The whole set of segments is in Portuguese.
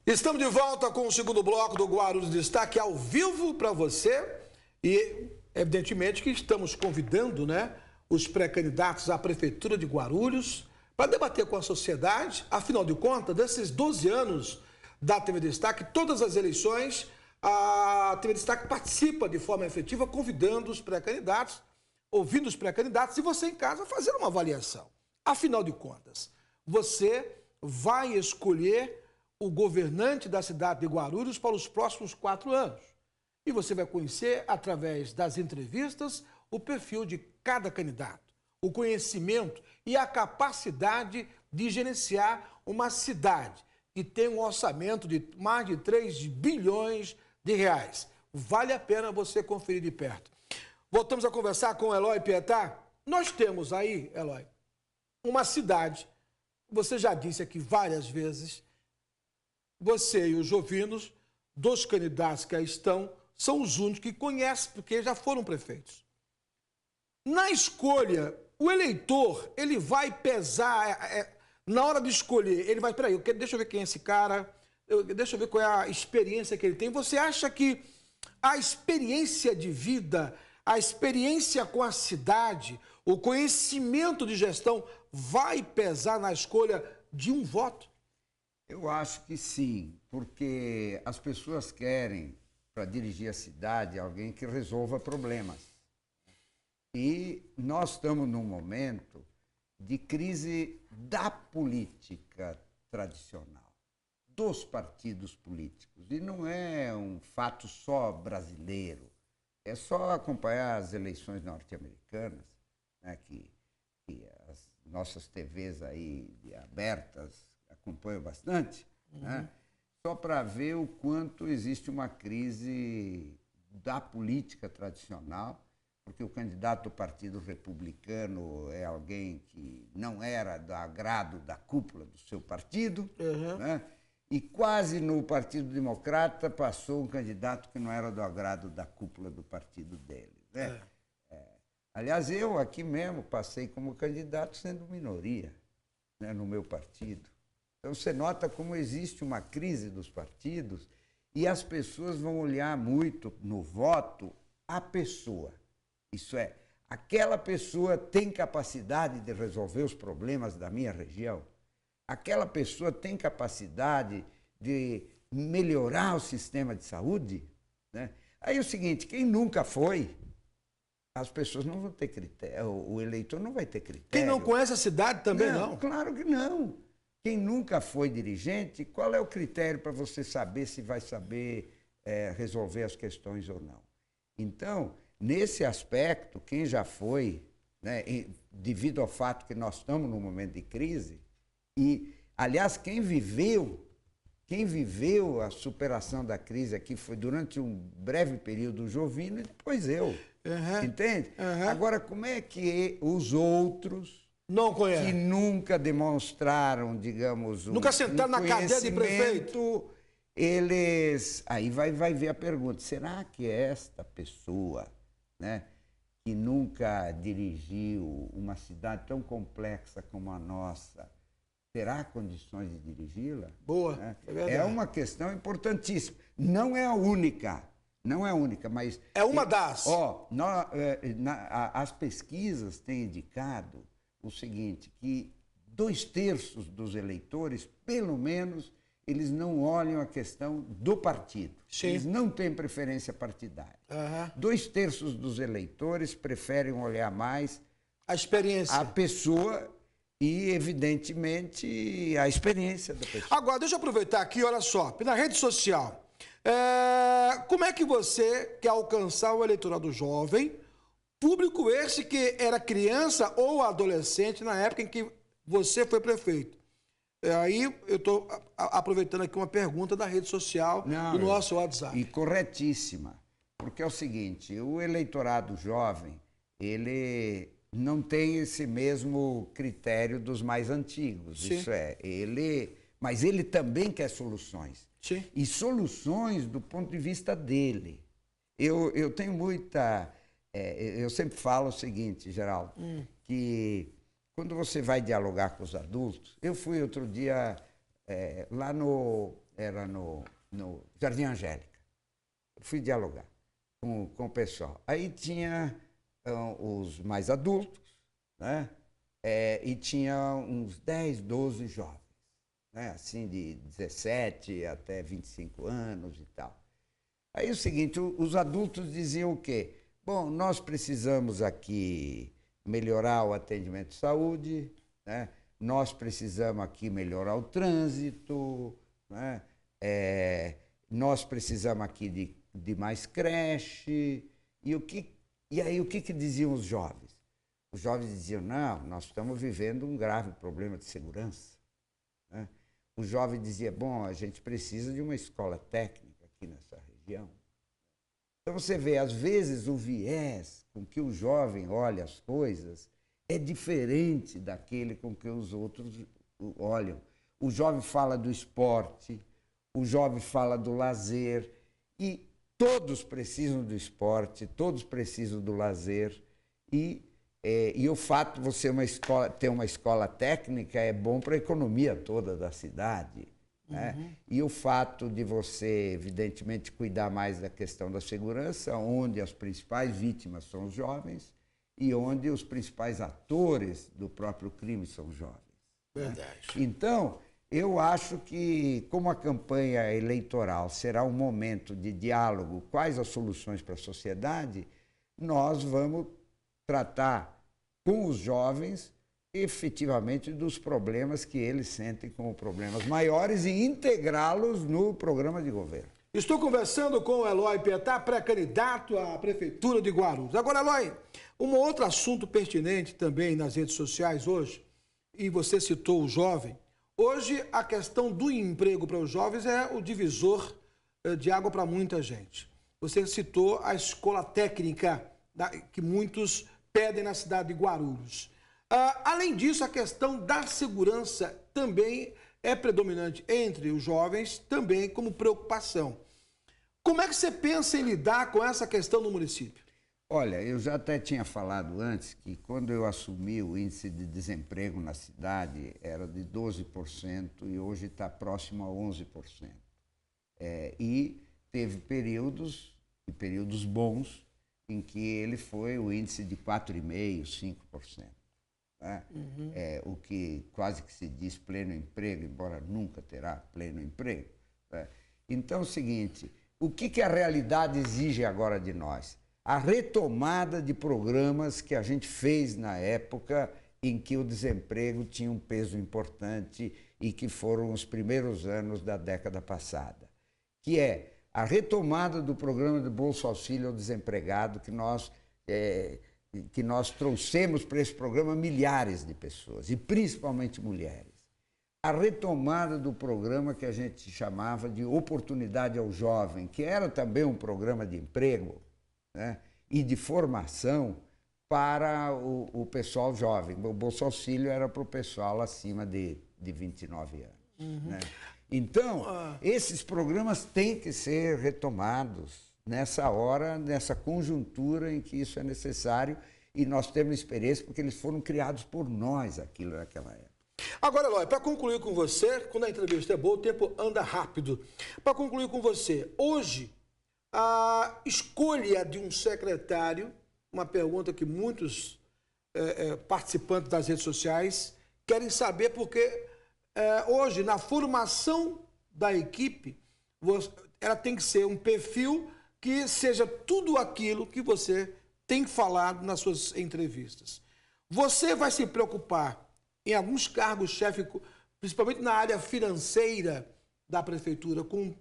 Estamos de volta com o segundo bloco do Guarulhos Destaque ao vivo para você e, evidentemente, que estamos convidando, os pré-candidatos à Prefeitura de Guarulhos para debater com a sociedade. Afinal de contas, desses 12 anos da TV Destaque, todas as eleições, a TV Destaque participa de forma efetiva, convidando os pré-candidatos, ouvindo os pré-candidatos e você em casa fazendo uma avaliação. Afinal de contas, você vai escolher o governante da cidade de Guarulhos para os próximos 4 anos. E você vai conhecer, através das entrevistas, o perfil de cada candidato, o conhecimento e a capacidade de gerenciar uma cidade que tem um orçamento de mais de 3 bilhões de reais. Vale a pena você conferir de perto. Voltamos a conversar com o Eloy Pietá. Nós temos aí, Eloy, uma cidade, você já disse aqui várias vezes, você e os Jovinos, dos candidatos que aí estão, são os únicos que conhecem, porque já foram prefeitos. Na escolha, o eleitor, ele vai pesar, na hora de escolher, ele vai, peraí, deixa eu ver quem é esse cara, deixa eu ver qual é a experiência que ele tem. Você acha que a experiência de vida, a experiência com a cidade, o conhecimento de gestão vai pesar na escolha de um voto? Eu acho que sim, porque as pessoas querem, para dirigir a cidade, alguém que resolva problemas. E nós estamos num momento de crise da política tradicional, dos partidos políticos. E não é um fato só brasileiro, é só acompanhar as eleições norte-americanas, que as nossas TVs aí abertas acompanho bastante, só para ver o quanto existe uma crise da política tradicional, porque o candidato do Partido Republicano é alguém que não era do agrado da cúpula do seu partido, e quase no Partido Democrata passou um candidato que não era do agrado da cúpula do partido dele. Aliás, eu aqui mesmo passei como candidato sendo minoria, no meu partido. Então, você nota como existe uma crise dos partidos e as pessoas vão olhar muito no voto a pessoa. Isso é, aquela pessoa tem capacidade de resolver os problemas da minha região? Aquela pessoa tem capacidade de melhorar o sistema de saúde? Aí é o seguinte, quem nunca foi, as pessoas não vão ter critério, o eleitor não vai ter critério. Quem não conhece a cidade também não? Claro que não. Quem nunca foi dirigente, qual é o critério para você saber se vai saber resolver as questões ou não? Então, nesse aspecto, quem já foi, devido ao fato que nós estamos num momento de crise, e, aliás, quem viveu a superação da crise aqui foi durante um breve período o Jovino e depois eu. Entende? Agora, como é que os outros não conhece, que nunca demonstraram, digamos, nunca sentaram na cadeira de prefeito, eles... Aí vai ver a pergunta, será que esta pessoa, que nunca dirigiu uma cidade tão complexa como a nossa, terá condições de dirigi-la? Boa, é uma questão importantíssima. Não é a única, mas... É uma das. As pesquisas têm indicado o seguinte, que 2/3 dos eleitores, pelo menos, eles não olham a questão do partido. Sim. Eles não têm preferência partidária. 2/3 dos eleitores preferem olhar mais a experiência, a pessoa e, evidentemente, a experiência da pessoa. Agora, deixa eu aproveitar aqui, olha só, na rede social, como é que você quer alcançar o eleitorado jovem, público esse que era criança ou adolescente na época em que você foi prefeito? Aí eu estou aproveitando aqui uma pergunta da rede social do nosso WhatsApp. E corretíssima, porque é o seguinte, o eleitorado jovem, ele não tem esse mesmo critério dos mais antigos. Sim. Isso é, mas ele também quer soluções. Sim. E soluções do ponto de vista dele. Eu tenho muita... eu sempre falo o seguinte, Geraldo, que quando você vai dialogar com os adultos... Eu fui outro dia lá no era no Jardim Angélica. Fui dialogar com o pessoal. Aí tinha os mais adultos, né? E tinha uns 10, 12 jovens, né? Assim, de 17 até 25 anos e tal. Aí é o seguinte, os adultos diziam o quê? Bom, nós precisamos aqui melhorar o atendimento de saúde, né? Nós precisamos aqui melhorar o trânsito, né? Nós precisamos aqui de mais creche. E aí o que diziam os jovens? Os jovens diziam, não, nós estamos vivendo um grave problema de segurança, né? O jovem dizia, bom, a gente precisa de uma escola técnica aqui nessa região. Então você vê, às vezes o viés com que o jovem olha as coisas é diferente daquele com que os outros olham. O jovem fala do esporte, o jovem fala do lazer, e todos precisam do esporte, todos precisam do lazer, e o fato de você ter uma escola técnica é bom para a economia toda da cidade, né? E o fato de você, evidentemente, cuidar mais da questão da segurança, onde as principais vítimas são os jovens e onde os principais atores do próprio crime são jovens. Verdade. Né? Então, eu acho que, como a campanha eleitoral será um momento de diálogo, quais as soluções para a sociedade, nós vamos tratar com os jovens efetivamente dos problemas que eles sentem como problemas maiores e integrá-los no programa de governo. Estou conversando com o Eloy Pietá, pré-candidato à Prefeitura de Guarulhos. Agora, Eloy, um outro assunto pertinente também nas redes sociais hoje, e você citou o jovem, hoje a questão do emprego para os jovens é o divisor de água para muita gente. Você citou a escola técnica que muitos pedem na cidade de Guarulhos. Além disso, a questão da segurança também é predominante entre os jovens, também como preocupação. Como é que você pensa em lidar com essa questão no município? Olha, eu já até tinha falado antes que quando eu assumi o índice de desemprego na cidade era de 12% e hoje está próximo a 11%. E teve períodos bons em que ele foi o índice de 4,5%, 5%. Né? O que quase que se diz pleno emprego, embora nunca terá pleno emprego. Né? Então é o seguinte, o que a realidade exige agora de nós? A retomada de programas que a gente fez na época em que o desemprego tinha um peso importante e que foram os primeiros anos da década passada, que é a retomada do programa de Bolsa Auxílio ao Desempregado, que nós trouxemos para esse programa milhares de pessoas, e principalmente mulheres. A retomada do programa que a gente chamava de Oportunidade ao Jovem, que era também um programa de emprego, né, e de formação para o pessoal jovem. O Bolsa Auxílio era para o pessoal acima de 29 anos. Né? Então, esses programas têm que ser retomados nessa hora, nessa conjuntura em que isso é necessário, e nós temos experiência porque eles foram criados por nós naquela época. Agora, Eloy, para concluir com você, quando a entrevista é boa, o tempo anda rápido. Para concluir com você, hoje, a escolha de um secretário, uma pergunta que muitos participantes das redes sociais querem saber, porque hoje, na formação da equipe, ela tem que ser um perfil que seja tudo aquilo que você tem falado nas suas entrevistas. Você vai se preocupar em alguns cargos-chefe, principalmente na área financeira da prefeitura, com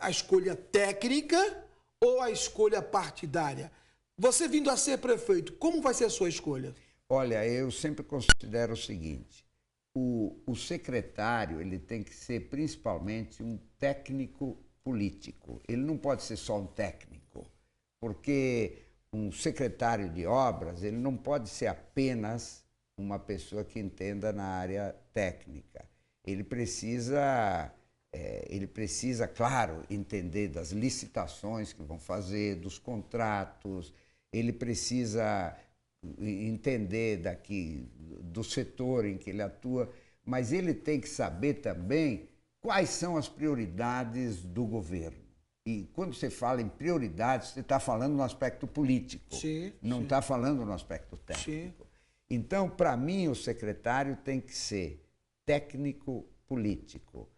a escolha técnica ou a escolha partidária? Você vindo a ser prefeito, como vai ser a sua escolha? Olha, eu sempre considero o seguinte, o secretário ele tem que ser principalmente um técnico político. Ele não pode ser só um técnico, porque um secretário de obras ele não pode ser apenas uma pessoa que entenda na área técnica. Ele precisa, claro, entender das licitações que vão fazer, dos contratos, ele precisa entender do setor em que ele atua, mas ele tem que saber também quais são as prioridades do governo. E quando você fala em prioridades, você está falando no aspecto político, não está falando no aspecto técnico. Então, para mim, o secretário tem que ser técnico-político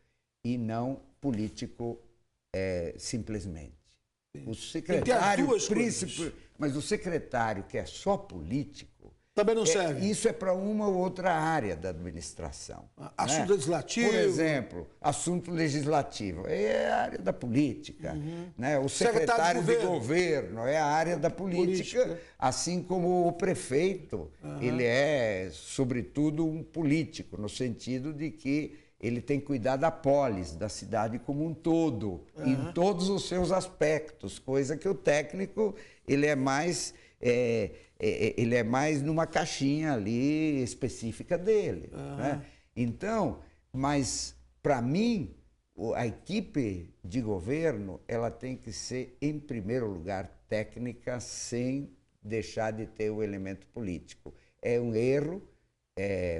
e não político simplesmente. O secretário, mas o secretário que é só político, também não serve. Isso é para uma ou outra área da administração. Assunto legislativo. Por exemplo, assunto legislativo é a área da política. Né? O secretário de governo é a área da política, assim como o prefeito. Ele é, sobretudo, um político, no sentido de que ele tem que cuidar da polis, da cidade como um todo, em todos os seus aspectos, coisa que o técnico ele é mais numa caixinha ali específica dele. Né? Então, mas para mim, a equipe de governo ela tem que ser, em primeiro lugar, técnica, sem deixar de ter o elemento político. É um erro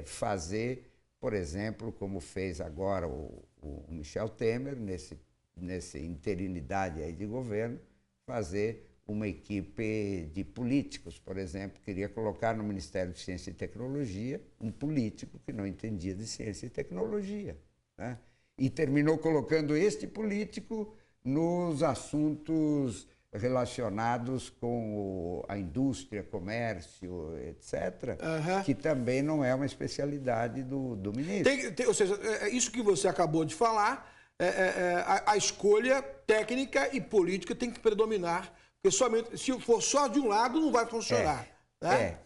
fazer, por exemplo, como fez agora o Michel Temer, nessa interinidade aí de governo, fazer uma equipe de políticos, por exemplo, queria colocar no Ministério de Ciência e Tecnologia um político que não entendia de ciência e tecnologia. Né? E terminou colocando este político nos assuntos relacionados com a indústria, comércio, etc., que também não é uma especialidade do ministro. Ou seja, isso que você acabou de falar, a escolha técnica e política tem que predominar. Porque se for só de um lado, não vai funcionar.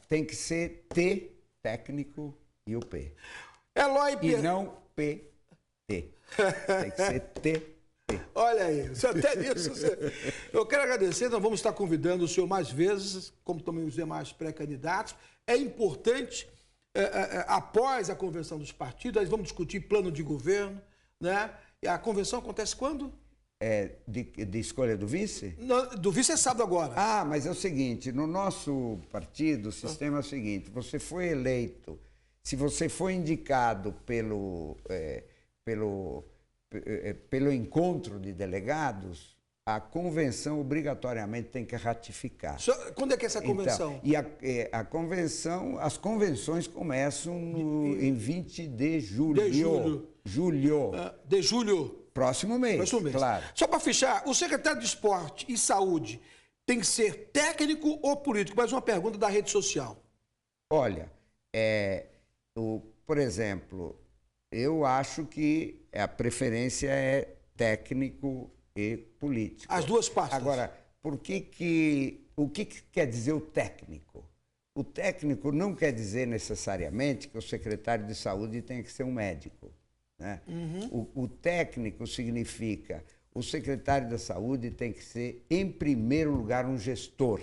Tem que ser T, técnico, e o P. E não PT. Tem que ser T. Olha aí, até nisso. Eu quero agradecer, nós vamos estar convidando o senhor mais vezes, como também os demais pré-candidatos. É importante, após a convenção dos partidos, nós vamos discutir plano de governo, né? E a convenção acontece quando? De escolha do vice? Do vice é sábado agora. Mas é o seguinte, no nosso partido, o sistema é o seguinte, você foi eleito, se você foi indicado pelo encontro de delegados, a convenção obrigatoriamente tem que ratificar. Quando é que é essa convenção? Então, as convenções começam em 20 de julho. De julho. Próximo mês, claro. Só para fechar, o secretário de Esporte e Saúde tem que ser técnico ou político? Mais uma pergunta da rede social. Olha, por exemplo, eu acho que a preferência é técnico e político. As duas partes. Agora, o que quer dizer o técnico? O técnico não quer dizer necessariamente que o secretário de saúde tem que ser um médico. Né? O técnico significa o secretário da saúde tem que ser, em primeiro lugar, um gestor,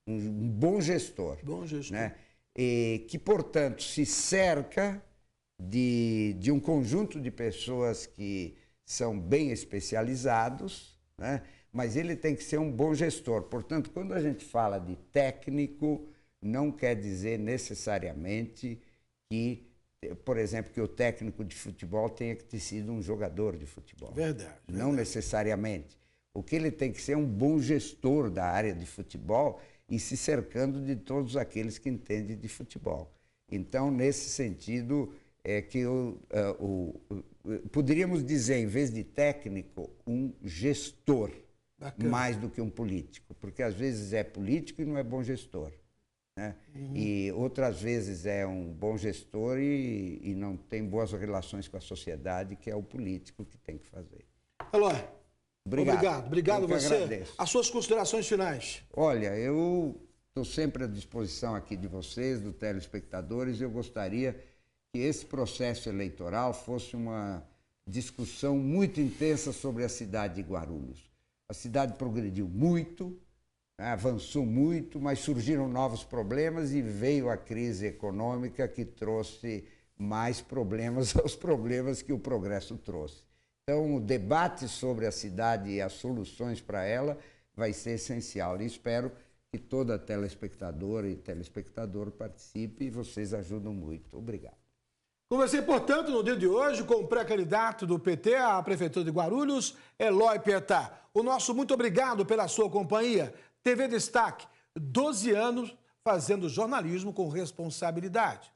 um bom gestor. Bom gestor. Né? E que, portanto, se cerca de um conjunto de pessoas que são bem especializados, né? Mas ele tem que ser um bom gestor. Portanto, quando a gente fala de técnico, não quer dizer necessariamente que, por exemplo, que o técnico de futebol tenha que ter sido um jogador de futebol. Verdade. Não necessariamente. O que ele tem que ser é um bom gestor da área de futebol e se cercando de todos aqueles que entendem de futebol. Então, nesse sentido, poderíamos dizer, em vez de técnico, um gestor. Bacana. Mais do que um político, porque às vezes é político e não é bom gestor. Né? E outras vezes é um bom gestor e não tem boas relações com a sociedade, que é o político que tem que fazer. Eloy, obrigado você. Agradeço. As suas considerações finais. Olha, eu estou sempre à disposição aqui de vocês, dos telespectadores. Eu gostaria que esse processo eleitoral fosse uma discussão muito intensa sobre a cidade de Guarulhos. A cidade progrediu muito, avançou muito, mas surgiram novos problemas e veio a crise econômica que trouxe mais problemas aos problemas que o progresso trouxe. Então, o debate sobre a cidade e as soluções para ela vai ser essencial. E espero que toda telespectadora e telespectador participe e vocês ajudam muito. Obrigado. Conversei, portanto, no dia de hoje com o pré-candidato do PT à Prefeitura de Guarulhos, Eloy Pietá. O nosso muito obrigado pela sua companhia. TV Destaque, 12 anos fazendo jornalismo com responsabilidade.